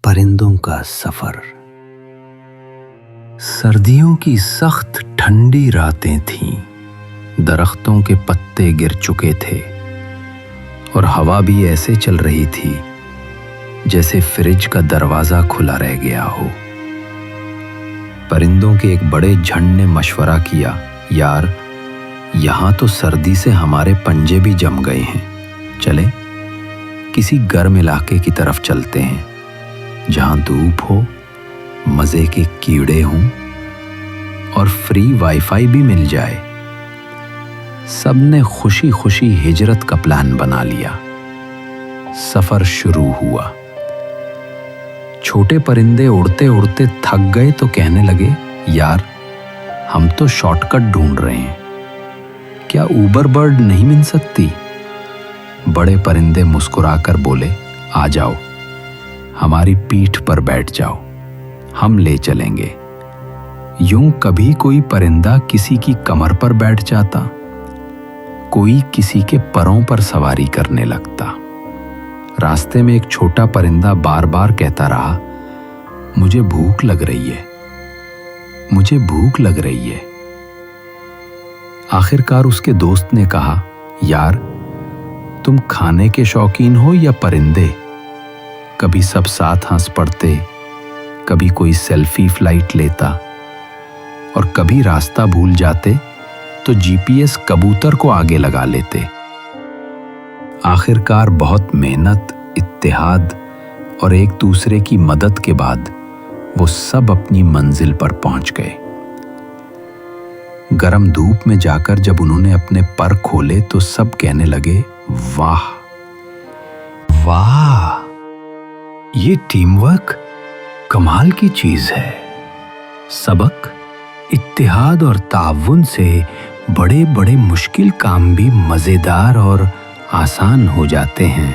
परिंदों का सफर। सर्दियों की सख्त ठंडी रातें थीं, दरख्तों के पत्ते गिर चुके थे और हवा भी ऐसे चल रही थी जैसे फ्रिज का दरवाजा खुला रह गया हो। परिंदों के एक बड़े झुंड ने मशवरा किया, यार यहाँ तो सर्दी से हमारे पंजे भी जम गए हैं, चले किसी गर्म इलाके की तरफ चलते हैं जहाँ धूप हो, मज़े के कीड़े हों और फ्री वाईफाई भी मिल जाए। सबने खुशी खुशी हिजरत का प्लान बना लिया। सफ़र शुरू हुआ। छोटे परिंदे उड़ते उड़ते थक गए तो कहने लगे, यार हम तो शॉर्टकट ढूंढ रहे हैं, क्या ऊबर बर्ड नहीं मिल सकती? बड़े परिंदे मुस्कुराकर बोले, आ जाओ, हमारी पीठ पर बैठ जाओ, हम ले चलेंगे। यूं कभी कोई परिंदा किसी की कमर पर बैठ जाता, कोई किसी के परों पर सवारी करने लगता। रास्ते में एक छोटा परिंदा बार बार कहता रहा, मुझे भूख लग रही है, मुझे भूख लग रही है। आखिरकार उसके दोस्त ने कहा, यार तुम खाने के शौकीन हो या परिंदे? कभी सब साथ हंस पड़ते, कभी कोई सेल्फी फ्लाइट लेता और कभी रास्ता भूल जाते तो जीपीएस कबूतर को आगे लगा लेते। आखिरकार बहुत मेहनत, इत्तेहाद और एक दूसरे की मदद के बाद वो सब अपनी मंजिल पर पहुंच गए। गरम धूप में जाकर जब उन्होंने अपने पर खोले तो सब कहने लगे, वाह वाह, ये टीम वर्क कमाल की चीज है। सबक, इत्तेहाद और ताउन से बड़े बड़े मुश्किल काम भी मज़ेदार और आसान हो जाते हैं।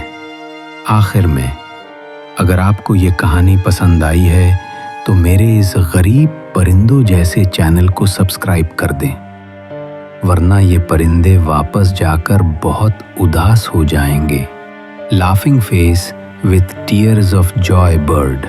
आखिर में अगर आपको ये कहानी पसंद आई है तो मेरे इस गरीब परिंदों जैसे चैनल को सब्सक्राइब कर दें, वरना ये परिंदे वापस जाकर बहुत उदास हो जाएंगे। Laughing face with tears of joy bird।